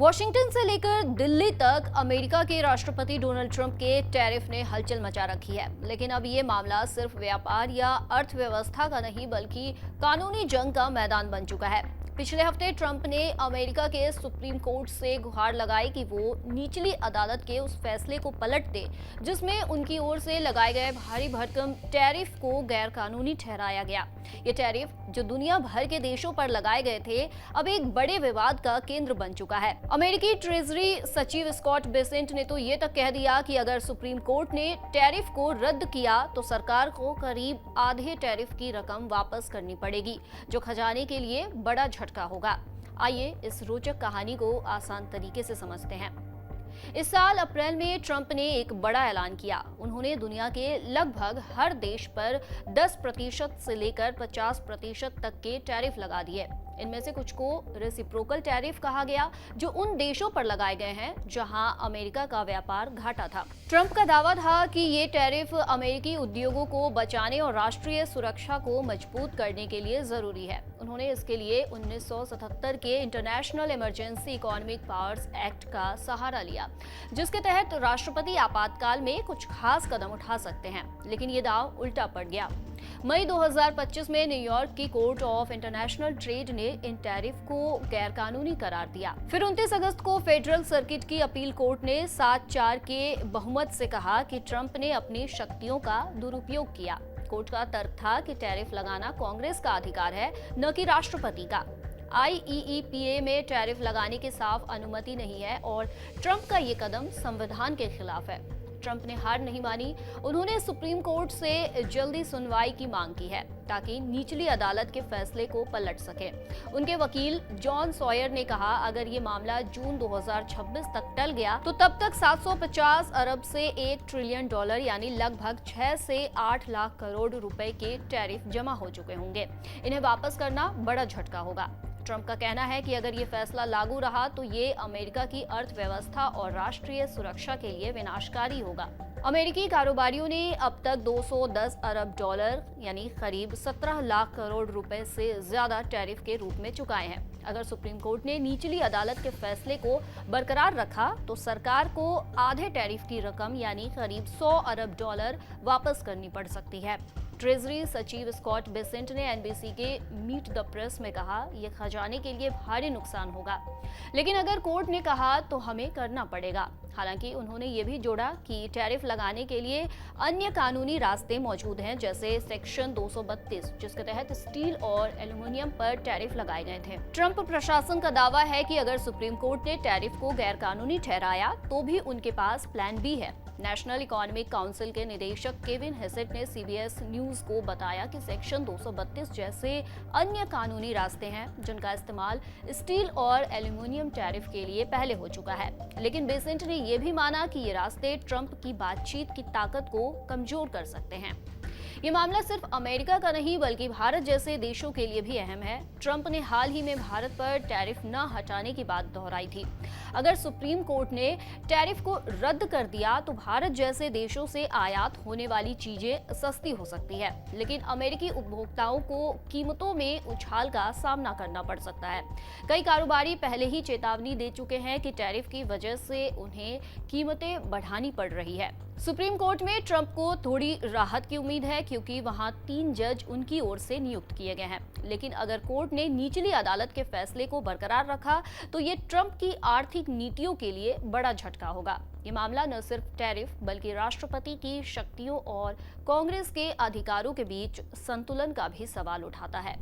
Washington से लेकर दिल्ली तक अमेरिका के राष्ट्रपति डोनाल्ड ट्रंप के टैरिफ ने हलचल मचा रखी है। लेकिन अब ये मामला सिर्फ व्यापार या अर्थव्यवस्था का नहीं बल्कि कानूनी जंग का मैदान बन चुका है। पिछले हफ्ते ट्रंप ने अमेरिका के सुप्रीम कोर्ट से गुहार लगाई कि वो निचली अदालत के उस फैसले को पलट दे जिसमें उनकी ओर से लगाए गए भारी भरकम टैरिफ को गैरकानूनी ठहराया गया। ये टैरिफ जो दुनिया भर के देशों पर लगाए गए थे, अब एक बड़े विवाद का केंद्र बन चुका है। अमेरिकी ट्रेजरी सचिव स्कॉट बेसेंट ने तो ये तक कह दिया कि अगर सुप्रीम कोर्ट ने टैरिफ को रद्द किया तो सरकार को करीब आधे टैरिफ की रकम वापस करनी पड़ेगी, जो खजाने के लिए बड़ा झटका होगा। आइए इस रोचक कहानी को आसान तरीके से समझते हैं। इस साल अप्रैल में ट्रंप ने एक बड़ा ऐलान किया। उन्होंने दुनिया के लगभग हर देश पर 10% से लेकर 50% तक के टैरिफ लगा दिए। इनमें से कुछ को रेसिप्रोकल टैरिफ कहा गया, जो उन देशों पर लगाए गए हैं जहां अमेरिका का व्यापार घाटा था। ट्रंप का दावा था कि ये टैरिफ अमेरिकी उद्योगों को बचाने और राष्ट्रीय सुरक्षा को मजबूत करने के लिए जरूरी है। उन्होंने इसके लिए 1977 के international emergency economic powers act का सहारा लिया, जिसके तहत राष्ट्रपति आपातकाल में कुछ खास कदम उठा सकते हैं। लेकिन ये दाव उल्टा पड़ गया। मई 2025 में न्यूयॉर्क की कोर्ट ऑफ इंटरनेशनल ट्रेड ने इन टैरिफ को गैरकानूनी करार दिया। फिर 29 अगस्त को फेडरल सर्किट की अपील कोर्ट ने 7-4 के बहुमत से कहा कि ट्रंप ने अपनी शक्तियों का दुरुपयोग किया। कोर्ट का तर्क था कि टैरिफ लगाना कांग्रेस का अधिकार है, न कि राष्ट्रपति का। IEEPA में टैरिफ लगाने की साफ अनुमति नहीं है और ट्रंप का ये कदम संविधान के खिलाफ है। ट्रंप ने हार नहीं मानी। उन्होंने सुप्रीम कोर्ट से जल्दी सुनवाई की मांग की है ताकि निचली अदालत के फैसले को पलट सके। उनके वकील जॉन सॉयर ने कहा, अगर ये मामला जून 2026 तक टल गया तो तब तक 750 अरब से $1 ट्रिलियन यानी लगभग 6 से 8 लाख करोड़ रुपए के टैरिफ जमा हो चुके होंगे। इन्हें वापस करना बड़ा झटका होगा। ट्रंप का कहना है कि अगर ये फैसला लागू रहा तो ये अमेरिका की अर्थव्यवस्था और राष्ट्रीय सुरक्षा के लिए विनाशकारी होगा। अमेरिकी कारोबारियों ने अब तक $210 अरब यानी करीब 17 लाख करोड़ रुपए से ज्यादा टैरिफ के रूप में चुकाए हैं। अगर सुप्रीम कोर्ट ने निचली अदालत के फैसले को बरकरार रखा तो सरकार को आधे टैरिफ की रकम यानी करीब $100 अरब वापस करनी पड़ सकती है। ट्रेजरी सचिव स्कॉट बेसेंट ने NBC के मीट द प्रेस में कहा, यह खजाने के लिए भारी नुकसान होगा, लेकिन अगर कोर्ट ने कहा तो हमें करना पड़ेगा। हालांकि उन्होंने ये भी जोड़ा कि टैरिफ लगाने के लिए अन्य कानूनी रास्ते मौजूद हैं, जैसे सेक्शन 232, जिसके तहत स्टील और एल्युमिनियम पर टैरिफ लगाए गए थे। ट्रंप प्रशासन का दावा है कि अगर सुप्रीम कोर्ट ने टैरिफ को गैरकानूनी ठहराया तो भी उनके पास प्लान बी है। नेशनल इकोनॉमिक काउंसिल के निदेशक केविन हेसेट ने CBS न्यूज को बताया कि सेक्शन 232 जैसे अन्य कानूनी रास्ते हैं जिनका इस्तेमाल स्टील और एल्युमिनियम टैरिफ के लिए पहले हो चुका है। लेकिन बेसेंट ने यह भी माना कि ये रास्ते ट्रंप की बातचीत की ताकत को कमजोर कर सकते हैं। ये मामला सिर्फ अमेरिका का नहीं बल्कि भारत जैसे देशों के लिए भी अहम है। ट्रंप ने हाल ही में भारत पर टैरिफ न हटाने की बात दोहराई थी। अगर सुप्रीम कोर्ट ने टैरिफ को रद्द कर दिया तो भारत जैसे देशों से आयात होने वाली चीजें सस्ती हो सकती है, लेकिन अमेरिकी उपभोक्ताओं को कीमतों में उछाल का सामना करना पड़ सकता है। कई कारोबारी पहले ही चेतावनी दे चुके हैं कि टैरिफ की वजह से उन्हें कीमतें बढ़ानी पड़ रही है। सुप्रीम कोर्ट में ट्रंप को थोड़ी राहत की उम्मीद है क्योंकि वहां 3 जज उनकी ओर से नियुक्त किए गए हैं। लेकिन अगर कोर्ट ने निचली अदालत के फैसले को बरकरार रखा तो ये ट्रंप की आर्थिक नीतियों के लिए बड़ा झटका होगा। ये मामला न सिर्फ टैरिफ बल्कि राष्ट्रपति की शक्तियों और कांग्रेस के अधिकारों के बीच संतुलन का भी सवाल उठाता है।